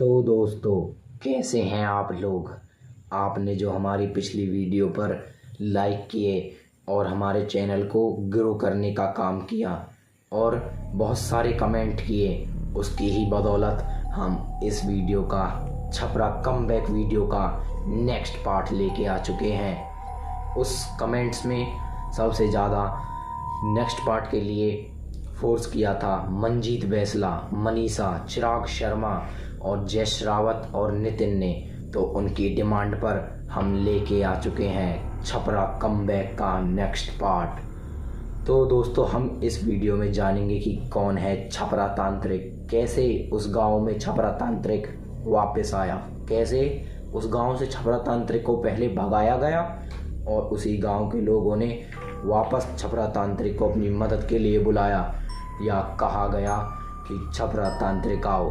तो दोस्तों, कैसे हैं आप लोग। आपने जो हमारी पिछली वीडियो पर लाइक किए और हमारे चैनल को ग्रो करने का काम किया और बहुत सारे कमेंट किए, उसकी ही बदौलत हम इस वीडियो का छपरा कमबैक वीडियो का नेक्स्ट पार्ट लेके आ चुके हैं। उस कमेंट्स में सबसे ज़्यादा नेक्स्ट पार्ट के लिए फोर्स किया था मंजीत बैसला, मनीषा, चिराग शर्मा और जयश रावत और नितिन ने। तो उनकी डिमांड पर हम लेके आ चुके हैं छपरा कमबैक का नेक्स्ट पार्ट। तो दोस्तों, हम इस वीडियो में जानेंगे कि कौन है छपरा तांत्रिक, कैसे उस गांव में छपरा तांत्रिक वापस आया, कैसे उस गांव से छपरा तांत्रिक को पहले भगाया गया और उसी गांव के लोगों ने वापस छपरा तांत्रिक को अपनी मदद के लिए बुलाया, या कहा गया कि छपरा तांत्रिक आओ,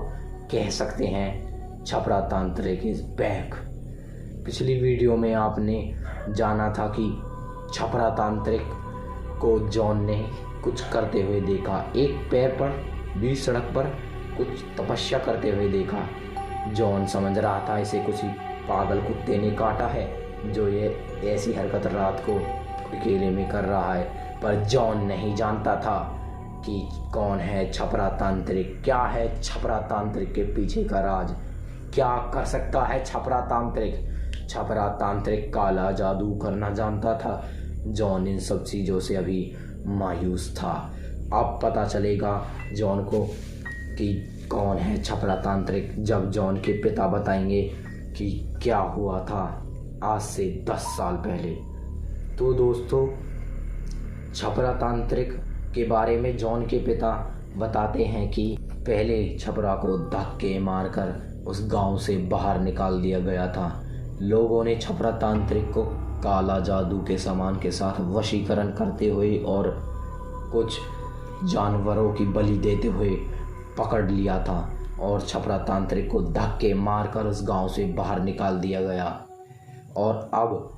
कह सकते हैं छपरा तांत्रिक इज बैक। पिछली वीडियो में आपने जाना था कि छपरा तांत्रिक को जॉन ने कुछ करते हुए देखा, एक पैर पर बीच सड़क पर कुछ तपस्या करते हुए देखा। जॉन समझ रहा था इसे कुछ पागल कुत्ते ने काटा है जो ये ऐसी हरकत रात को अकेले में कर रहा है, पर जॉन नहीं जानता था कि कौन है छपरा तांत्रिक, क्या है छपरा तांत्रिक के पीछे का राज, क्या कर सकता है छपरा तांत्रिक। छपरा तांत्रिक काला जादू करना जानता था। जॉन इन सब चीज़ों से अभी मायूस था। अब पता चलेगा जॉन को कि कौन है छपरा तांत्रिक जब जॉन के पिता बताएंगे कि क्या हुआ था आज से 10 साल पहले। तो दोस्तों, छपरा तांत्रिक के बारे में जॉन के पिता बताते हैं कि पहले छपरा को धक्के मारकर उस गांव से बाहर निकाल दिया गया था। लोगों ने छपरा तांत्रिक को काला जादू के सामान के साथ वशीकरण करते हुए और कुछ जानवरों की बलि देते हुए पकड़ लिया था और छपरा तांत्रिक को धक्के मारकर उस गांव से बाहर निकाल दिया गया। और अब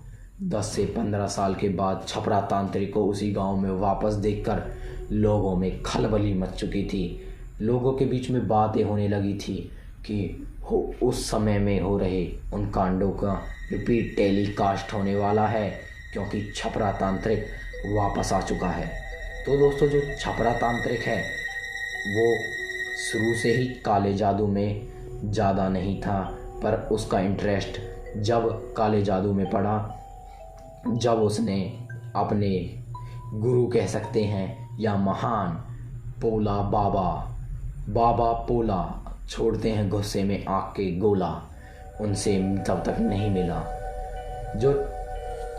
10 से 15 साल के बाद छपरा तांत्रिक को उसी गांव में वापस देखकर लोगों में खलबली मच चुकी थी। लोगों के बीच में बातें होने लगी थी कि उस समय में हो रहे उन कांडों का रिपीट टेलीकास्ट होने वाला है, क्योंकि छपरा तांत्रिक वापस आ चुका है। तो दोस्तों, जो छपरा तांत्रिक है वो शुरू से ही काले जादू में ज़्यादा नहीं था, पर उसका इंटरेस्ट जब काले जादू में पड़ा, जब उसने अपने गुरु कह सकते हैं या महान पोला बाबा पोला छोड़ते हैं गुस्से में आग के गोला, उनसे तब तक नहीं मिला। जो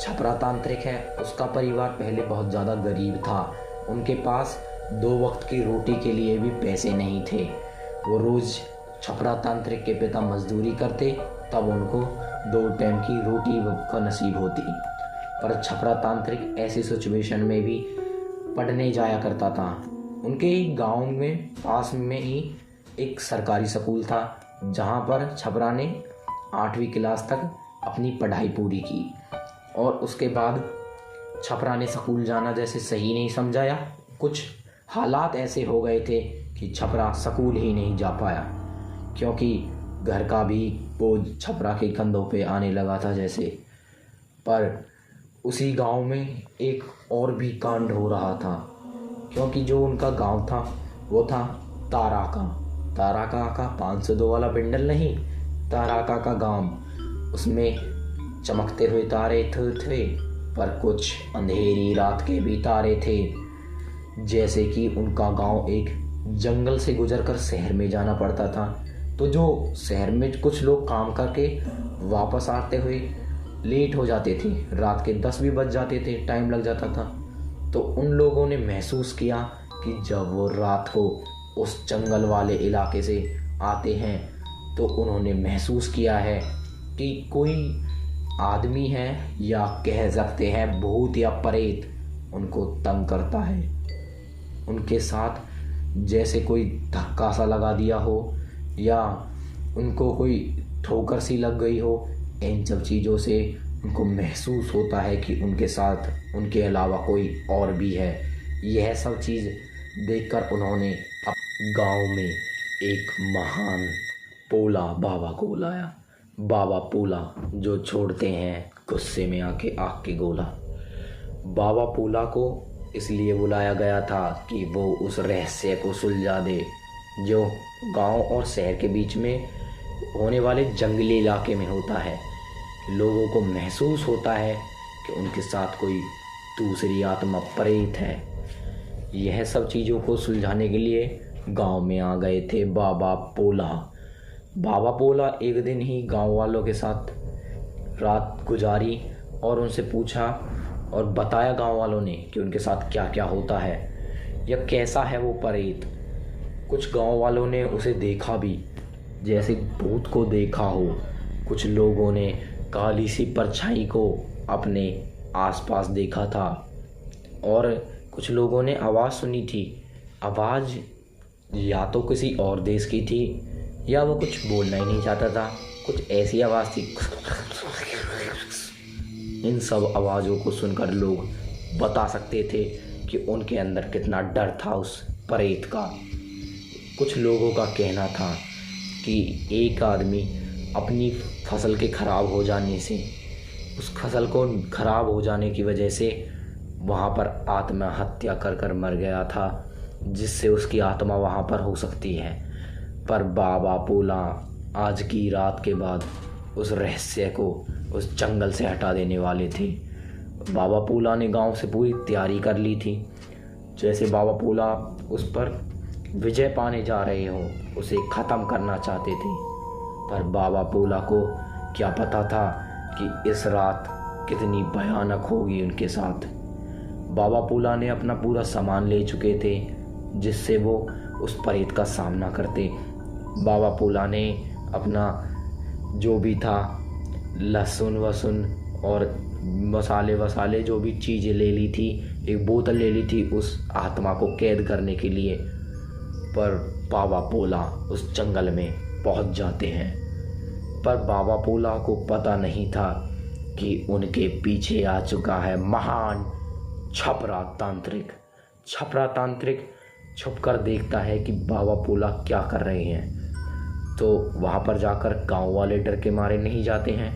छपरा तांत्रिक है उसका परिवार पहले बहुत ज़्यादा गरीब था। उनके पास 2 वक्त की रोटी के लिए भी पैसे नहीं थे। वो रोज़ छपरा तांत्रिक के पिता मजदूरी करते, तब उनको 2 टाइम की रोटी का नसीब होती। पर छपरा तांत्रिक ऐसी सिचुएशन में भी पढ़ने जाया करता था। उनके गांव में पास में ही एक सरकारी स्कूल था, जहां पर छपरा ने 8वीं क्लास तक अपनी पढ़ाई पूरी की और उसके बाद छपरा ने स्कूल जाना जैसे सही नहीं समझाया। कुछ हालात ऐसे हो गए थे कि छपरा स्कूल ही नहीं जा पाया, क्योंकि घर का भी बोझ छपरा के कंधों पे आने लगा था जैसे। पर उसी गांव में एक और भी कांड हो रहा था, क्योंकि जो उनका गांव था वो था ताराका का 502 वाला बिंडल नहीं, ताराका का गांव। उसमें चमकते हुए तारे थे, पर कुछ अंधेरी रात के भी तारे थे। जैसे कि उनका गांव एक जंगल से गुजरकर शहर में जाना पड़ता था, तो जो शहर में कुछ लोग काम करके वापस आते हुए लेट हो जाते थे, रात के 10 भी बज जाते थे, टाइम लग जाता था। तो उन लोगों ने महसूस किया कि जब वो रात को उस जंगल वाले इलाके से आते हैं तो उन्होंने महसूस किया है कि कोई आदमी है, या कह सकते हैं भूत या प्रेत, उनको तंग करता है। उनके साथ जैसे कोई धक्का सा लगा दिया हो या उनको कोई ठोकर सी लग गई हो। इन सब चीज़ों से उनको महसूस होता है कि उनके साथ उनके अलावा कोई और भी है। यह सब चीज़ देखकर उन्होंने गांव में एक महान पोला बाबा को बुलाया। बाबा पोला जो छोड़ते हैं गुस्से में आके आग के गोला। बाबा पोला को इसलिए बुलाया गया था कि वो उस रहस्य को सुलझा दे जो गांव और शहर के बीच में होने वाले जंगली इलाके में होता है। लोगों को महसूस होता है कि उनके साथ कोई दूसरी आत्मा प्रेत है। यह सब चीज़ों को सुलझाने के लिए गांव में आ गए थे बाबा पोला। बाबा पोला एक दिन ही गांव वालों के साथ रात गुजारी और उनसे पूछा और बताया गांव वालों ने कि उनके साथ क्या क्या होता है या कैसा है वो प्रेत। कुछ गांव वालों ने उसे देखा भी, जैसे भूत को देखा हो। कुछ लोगों ने काली सी परछाई को अपने आसपास देखा था और कुछ लोगों ने आवाज़ सुनी थी। आवाज़ या तो किसी और देश की थी या वो कुछ बोलना ही नहीं चाहता था। कुछ ऐसी आवाज़ थी। इन सब आवाज़ों को सुनकर लोग बता सकते थे कि उनके अंदर कितना डर था उस प्रेत का। कुछ लोगों का कहना था कि एक आदमी अपनी फसल के ख़राब हो जाने से, उस फसल को ख़राब हो जाने की वजह से वहाँ पर आत्महत्या कर कर मर गया था, जिससे उसकी आत्मा वहाँ पर हो सकती है। पर बाबा पोला आज की रात के बाद उस रहस्य को उस जंगल से हटा देने वाले थे। बाबा पोला ने गांव से पूरी तैयारी कर ली थी। जैसे बाबा पोला उस पर विजय पाने जा रहे हो, उसे ख़त्म करना चाहते थे। पर बाबा पोला को क्या पता था कि इस रात कितनी भयानक होगी उनके साथ। बाबा पोला ने अपना पूरा सामान ले चुके थे जिससे वो उस प्रेत का सामना करते। बाबा पोला ने अपना जो भी था लहसुन वसुन और मसाले वसाले जो भी चीज़ें ले ली थी, एक बोतल ले ली थी उस आत्मा को कैद करने के लिए। पर बाबा पोला उस जंगल में पहुंच जाते हैं। पर बाबा पोला को पता नहीं था कि उनके पीछे आ चुका है महान छपरा तांत्रिक। छपरा तांत्रिक छुपकर देखता है कि बाबा पोला क्या कर रहे हैं, तो वहाँ पर जाकर गांव वाले डर के मारे नहीं जाते हैं।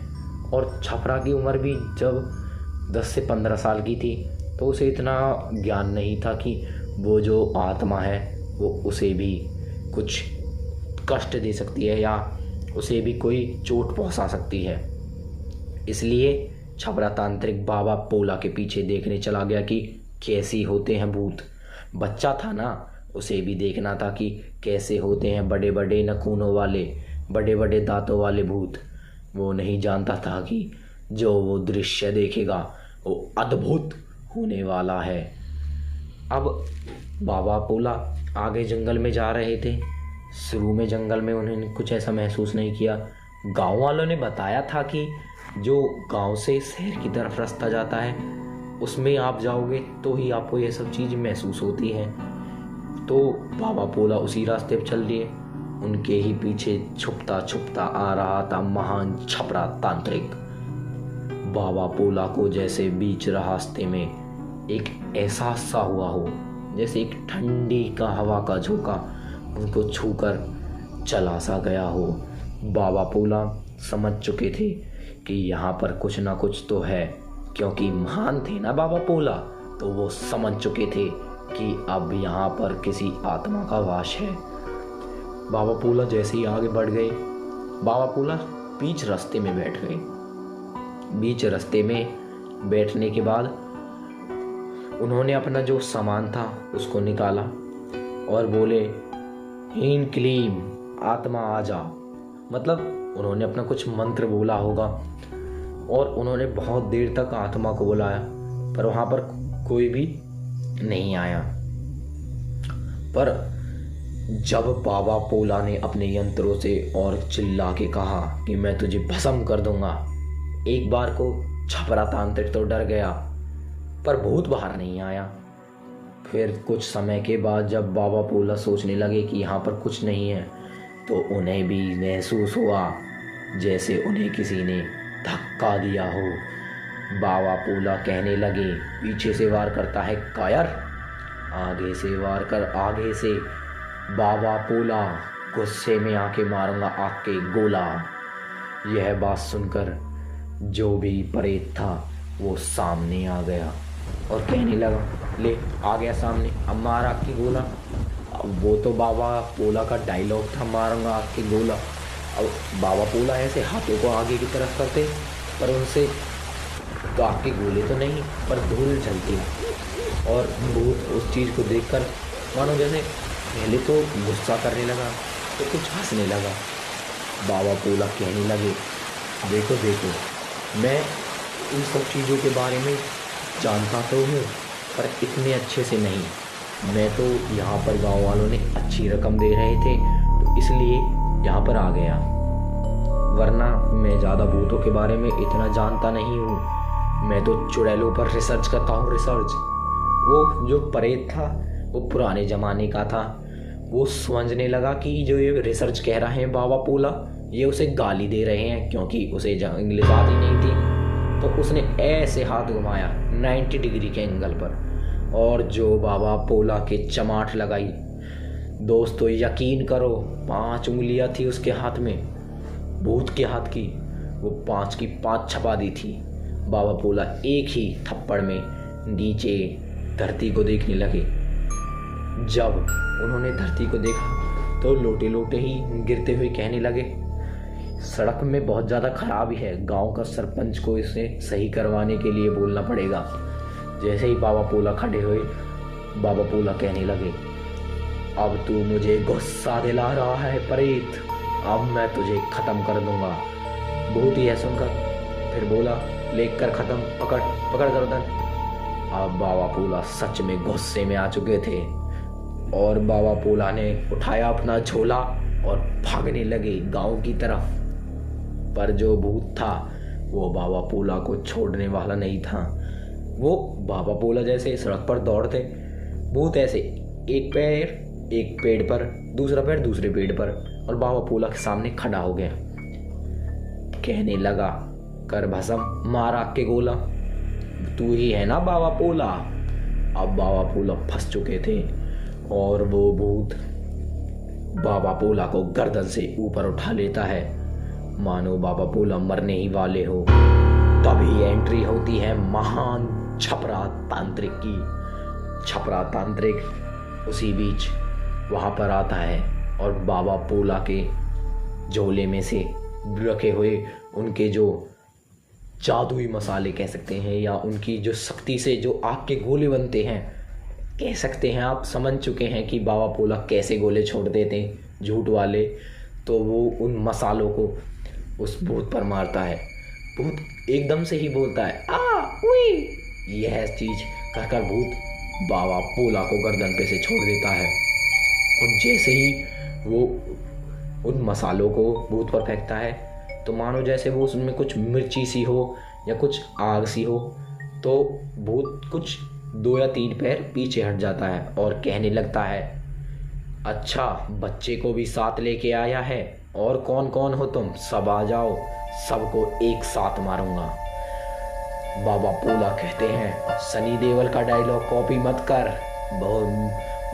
और छपरा की उम्र भी जब 10 से 15 साल की थी तो उसे इतना ज्ञान नहीं था कि वो जो आत्मा है वो उसे भी कुछ कष्ट दे सकती है या उसे भी कोई चोट पहुंचा सकती है। इसलिए छपरा तांत्रिक बाबा पोला के पीछे देखने चला गया कि कैसी होते हैं भूत। बच्चा था ना, उसे भी देखना था कि कैसे होते हैं बड़े बड़े नखूनों वाले, बड़े बड़े दांतों वाले भूत। वो नहीं जानता था कि जो वो दृश्य देखेगा वो अद्भुत होने वाला है। अब बाबा पोला आगे जंगल में जा रहे थे। शुरू में जंगल में उन्होंने कुछ ऐसा महसूस नहीं किया। गांव वालों ने बताया था कि जो गांव से शहर की तरफ रास्ता जाता है उसमें आप जाओगे तो ही आपको ये सब चीज़ महसूस होती है। तो बाबा पोला उसी रास्ते पर चल दिए। उनके ही पीछे छुपता छुपता आ रहा था महान छपरा तांत्रिक। बाबा पोला को जैसे बीच रास्ते में एक एहसास सा हुआ हो, जैसे एक ठंडी का हवा का झोंका उनको छूकर चला सा गया हो। बाबा पोला समझ चुके थे कि यहाँ पर कुछ ना कुछ तो है, क्योंकि महान थे ना बाबा पोला, तो वो समझ चुके थे कि अब यहाँ पर किसी आत्मा का वास है। बाबा पोला जैसे ही आगे बढ़ गए, बाबा पोला बीच रास्ते में बैठ गए। बीच रास्ते में बैठने के बाद उन्होंने अपना जो सामान था उसको निकाला और बोले, हीन क्लीम आत्मा आजा। मतलब उन्होंने अपना कुछ मंत्र बोला होगा और उन्होंने बहुत देर तक आत्मा को बुलाया, पर वहाँ पर कोई भी नहीं आया। पर जब बाबा पोला ने अपने यंत्रों से और चिल्ला के कहा कि मैं तुझे भस्म कर दूंगा, एक बार को छपरा तांत्रिक तो डर गया, पर भूत बाहर नहीं आया। फिर कुछ समय के बाद जब बाबा पोला सोचने लगे कि यहाँ पर कुछ नहीं है, तो उन्हें भी महसूस हुआ जैसे उन्हें किसी ने धक्का दिया हो। बाबा पोला कहने लगे, पीछे से वार करता है कायर, आगे से वार कर। आगे से बाबा पोला गुस्से में आके मारूंगा आग के गोला। यह बात सुनकर जो भी प्रेत था वो सामने आ गया और कहने लगा, ले आ गया सामने, अब मार आग के गोला। अब वो तो बाबा पोला का डायलॉग था, मारूंगा आग के गोला। अब बाबा पोला ऐसे हाथों को आगे की तरफ करते, पर उनसे तो आग के गोले तो नहीं पर धूल चलती। और भूत उस चीज़ को देखकर मानो जैसे पहले तो गुस्सा करने लगा तो कुछ हंसने लगा। बाबा पोला कहने लगे, देखो देखो, मैं इन सब चीज़ों के बारे में जानता तो हूँ पर इतने अच्छे से नहीं। मैं तो यहाँ पर गांव वालों ने अच्छी रकम दे रहे थे तो इसलिए यहाँ पर आ गया, वरना मैं ज़्यादा भूतों के बारे में इतना जानता नहीं हूँ। मैं तो चुड़ैलों पर रिसर्च करता हूँ, रिसर्च। वो जो प्रेत था वो पुराने ज़माने का था। वो समझने लगा कि जो ये रिसर्च कह रहे हैं बाबा पोला, ये उसे गाली दे रहे हैं क्योंकि उसे इंग्लिश आती नहीं थी। तो उसने ऐसे हाथ घुमाया 90 डिग्री के एंगल पर और जो बाबा पोला के चमाट लगाई। दोस्तों यकीन करो, 5 उंगलियां थी उसके हाथ में, भूत के हाथ की। वो 5 की 5 छपा दी थी। बाबा पोला एक ही थप्पड़ में नीचे धरती को देखने लगे। जब उन्होंने धरती को देखा तो लोटे लोटे ही गिरते हुए कहने लगे, सड़क में बहुत ज़्यादा खराबी है, गांव का सरपंच को इसे सही करवाने के लिए बोलना पड़ेगा। जैसे ही बाबा पोला खड़े हुए, बाबा पोला कहने लगे, अब तू मुझे गुस्सा दिला रहा है प्रेत, अब मैं तुझे ख़त्म कर दूंगा। बहुत ही है सुनकर फिर बोला, लेकर कर ख़त्म, पकड़ पकड़ गर्दन। अब बाबा पोला सच में गुस्से में आ चुके थे और बाबा पोला ने उठाया अपना झोला और भागने लगे गांव की तरफ। पर जो भूत था वो बाबा पोला को छोड़ने वाला नहीं था। वो बाबा पोला जैसे सड़क पर दौड़ते, भूत ऐसे एक पैर एक पेड़ पर, दूसरा पैर दूसरे पेड़ पर, और बाबा पोला के सामने खड़ा हो गया। कहने लगा, कर भस्म, मार आग के गोला, तू ही है ना बाबा पोला। अब बाबा पोला फंस चुके थे और वो भूत बाबा पोला को गर्दन से ऊपर उठा लेता है, मानो बाबा पोला मरने ही वाले हो। तभी एंट्री होती है महान छपरा तांत्रिक की। छपरा तांत्रिक उसी बीच वहाँ पर आता है और बाबा पोला के झोले में से रखे हुए उनके जो जादुई मसाले कह सकते हैं, या उनकी जो शक्ति से जो आग के गोले बनते हैं, कह सकते हैं आप समझ चुके हैं कि बाबा पोला कैसे गोले छोड़ देते झूठ वाले। तो वो उन मसालों को उस भूत पर मारता है। भूत एकदम से ही बोलता है, आ उई। यह चीज कर कर भूत बाबा पोला को गर्दन पे से छोड़ देता है और जैसे ही वो उन मसालों को भूत पर फेंकता है तो मानो जैसे वो उसमें कुछ मिर्ची सी हो या कुछ आग सी हो, तो भूत कुछ 2 या 3 पैर पीछे हट जाता है और कहने लगता है, अच्छा बच्चे को भी साथ लेके आया है, और कौन कौन हो तुम, सब आ जाओ, सबको एक साथ मारूंगा। बाबा पोला कहते हैं, सनी देओल का डायलॉग कॉपी मत कर,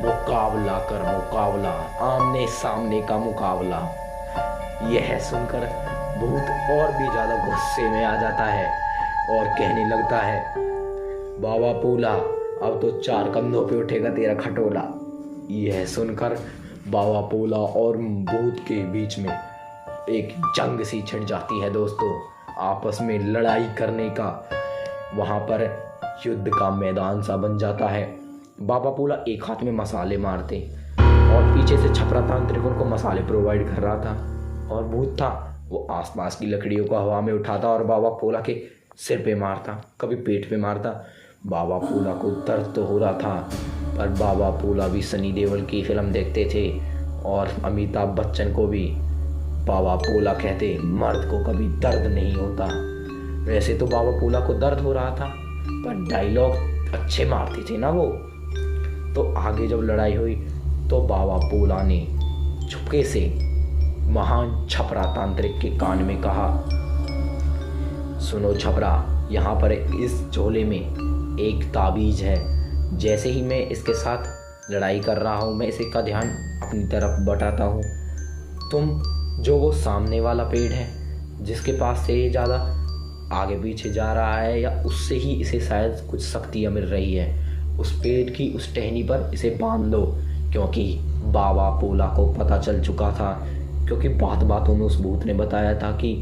मुकाबला कर, मुकाबला, आमने सामने का मुकाबला। यह सुनकर भूत और भी ज़्यादा गुस्से में आ जाता है और कहने लगता है, बाबा पोला अब तो 4 कंधों पे उठेगा तेरा खटोला। यह सुनकर बाबा पोला और भूत के बीच में एक जंग सी छिड़ जाती है दोस्तों, आपस में लड़ाई करने का वहाँ पर युद्ध का मैदान सा बन जाता है। बाबा पोला एक हाथ में मसाले मारते और पीछे से छपरा तांत्रिक उनको मसाले प्रोवाइड कर रहा था, और भूत था वो आसपास की लकड़ियों को हवा में उठाता और बाबा पोला के सिर पे मारता, कभी पेट पे मारता। बाबा पोला को दर्द तो हो रहा था, पर बाबा पोला भी सनी देओल की फिल्म देखते थे और अमिताभ बच्चन को भी बाबा पोला कहते, मर्द को कभी दर्द नहीं होता। वैसे तो बाबा पोला को दर्द हो रहा था पर डायलॉग अच्छे मारते थे ना वो। तो आगे जब लड़ाई हुई तो बाबा पोला ने चुपके से महान छपरा तांत्रिक के कान में कहा, सुनो छपरा, यहाँ पर इस झोले में एक ताबीज है, जैसे ही मैं इसके साथ लड़ाई कर रहा हूँ मैं इसे का ध्यान अपनी तरफ बटाता हूँ तुम जो वो सामने वाला पेड़ है जिसके पास से ये ज़्यादा आगे पीछे जा रहा है या उससे ही इसे शायद कुछ शक्तियाँ मिल रही है, उस पेड़ की उस टहनी पर इसे बांध दो। क्योंकि बाबा पोला को पता चल चुका था, क्योंकि बातों में उस भूत ने बताया था कि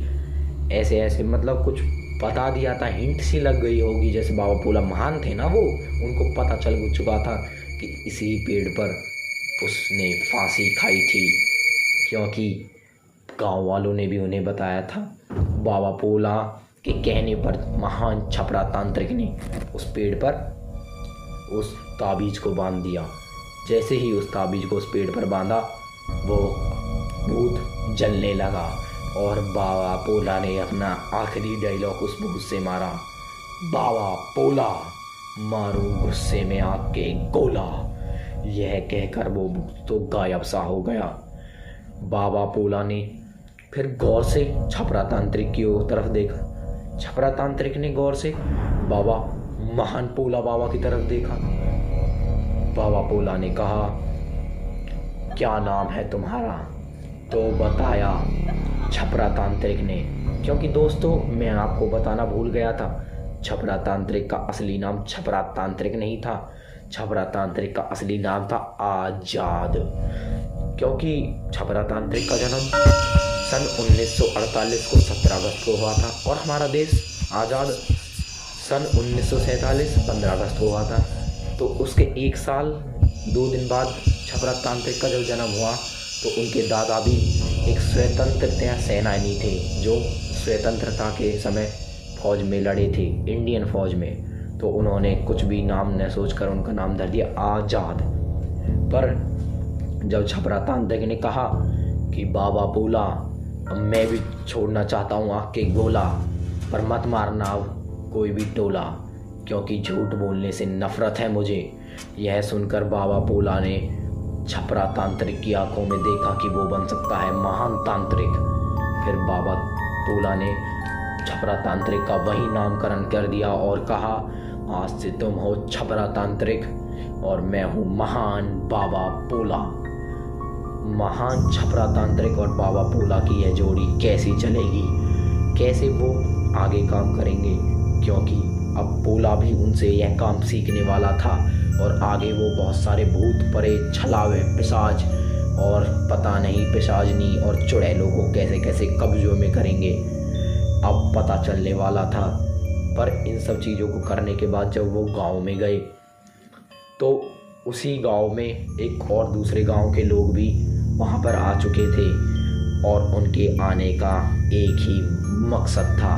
ऐसे ऐसे मतलब कुछ बता दिया था, हिंट सी लग गई होगी। जैसे बाबा पोला महान थे ना, वो उनको पता चल चुका था कि इसी पेड़ पर उसने फांसी खाई थी। क्योंकि गांव वालों ने भी उन्हें बताया था। बाबा पोला के कहने पर महान छपरा तांत्रिक ने उस पेड़ पर उस ताबीज को बांध दिया। जैसे ही उस ताबीज को उस पेड़ पर बांधा, वो भूत जलने लगा और बाबा पोला ने अपना आखिरी डायलॉग उस भूत से मारा, बाबा पोला मारू गुस्से में आग के गोला। यह कहकर वो भूत तो गायब सा हो गया। बाबा पोला ने फिर गौर से छपरा तांत्रिक की तरफ देखा। छपरा तांत्रिक ने गौर से बाबा महान पोला बाबा की तरफ देखा। बाबा पोला ने कहा, क्या नाम है तुम्हारा? तो बताया छपरा तांत्रिक ने। क्योंकि दोस्तों मैं आपको बताना भूल गया था, छपरा तांत्रिक का असली नाम छपरा तांत्रिक नहीं था। छपरा तांत्रिक का असली नाम था आजाद। क्योंकि छपरा तांत्रिक का जन्म सन 1948 को 17 अगस्त को हुआ था और हमारा देश आज़ाद सन 1947 15 अगस्त को हुआ था। तो उसके 1 साल 2 दिन बाद छपरा तांत्रिक का जब जन्म हुआ तो उनके दादा भी एक स्वतंत्रता सेनानी थे, जो स्वतंत्रता के समय फौज में लड़े थे, इंडियन फौज में। तो उन्होंने कुछ भी नाम न सोचकर उनका नाम धर दिया आज़ाद। पर जब छपरा तांत्रिक ने कहा कि बाबा पोला मैं भी छोड़ना चाहता हूँ आग के गोला, पर मत मारना अब कोई भी टोला, क्योंकि झूठ बोलने से नफरत है मुझे। यह सुनकर बाबा पोला ने छपरा तांत्रिक की आंखों में देखा कि वो बन सकता है महान तांत्रिक। फिर बाबा पोला ने छपरा तांत्रिक का वही नामकरण कर दिया और कहा, आज से तुम हो छपरा तांत्रिक और मैं हूँ महान बाबा पोला। महान छपरा तांत्रिक और बाबा पोला की यह जोड़ी कैसी चलेगी, कैसे वो आगे काम करेंगे, क्योंकि अब पोला भी उनसे यह काम सीखने वाला था और आगे वो बहुत सारे भूत प्रेत छलावे पिशाच और पता नहीं पिशाचनी और चुड़ैलों को कैसे कैसे कब्जों में करेंगे, अब पता चलने वाला था। पर इन सब चीज़ों को करने के बाद जब वो गांव में गए तो उसी गांव में एक और दूसरे गांव के लोग भी वहां पर आ चुके थे और उनके आने का एक ही मकसद था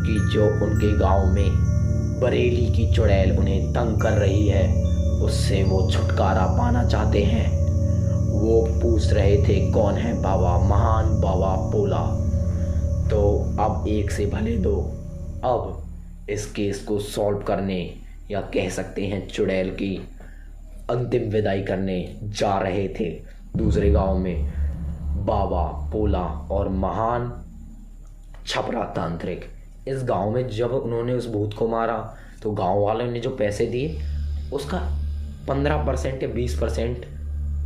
कि जो उनके गांव में बरेली की चुड़ैल उन्हें तंग कर रही है उससे वो छुटकारा पाना चाहते हैं। वो पूछ रहे थे कौन है बाबा, महान बाबा पोला। तो अब एक से भले दो, अब इस केस को सॉल्व करने या कह सकते हैं चुड़ैल की अंतिम विदाई करने जा रहे थे दूसरे गांव में बाबा पोला और महान छपरा तांत्रिक। इस गांव में जब उन्होंने उस भूत को मारा तो गांव वालों ने जो पैसे दिए उसका 15% या 20%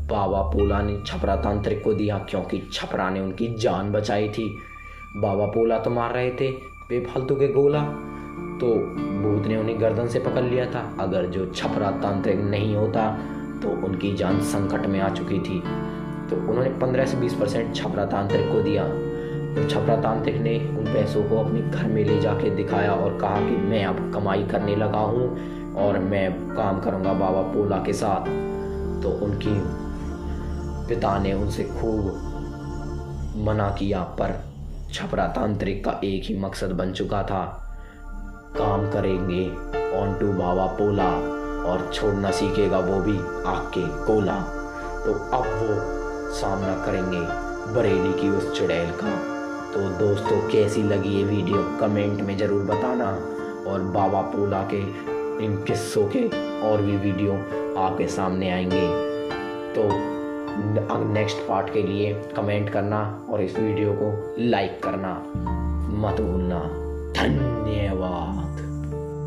बाबा पोला ने छपरा तांत्रिक को दिया, क्योंकि छपरा ने उनकी जान बचाई थी। बाबा पोला तो मार रहे थे बेफालतू के गोला, तो भूत ने उन्हें गर्दन से पकड़ लिया था। अगर जो छपरा तांत्रिक नहीं होता तो उनकी जान संकट में आ चुकी थी। तो उन्होंने 15 से 20% छपरा तांत्रिक को दिया। तो छपरा तांत्रिक ने उन पैसों को अपने घर में ले जाके दिखाया और कहा कि मैं अब कमाई करने लगा हूँ और मैं काम करूँगा बाबा पोला के साथ। तो उनकी पिता ने उनसे खूब मना किया, पर छपरा तांत्रिक का एक ही मकसद बन चुका था, काम करेंगे ऑन टू बाबा पोला और छोड़ना सीखेगा वो भी आग के गोला। तो अब वो सामना करेंगे बरेली की उस चुड़ैल का। तो दोस्तों कैसी लगी ये वीडियो कमेंट में ज़रूर बताना, और बाबा पोला के इन किस्सों के और भी वीडियो आपके सामने आएंगे। तो नेक्स्ट पार्ट के लिए कमेंट करना और इस वीडियो को लाइक करना मत भूलना। धन्यवाद।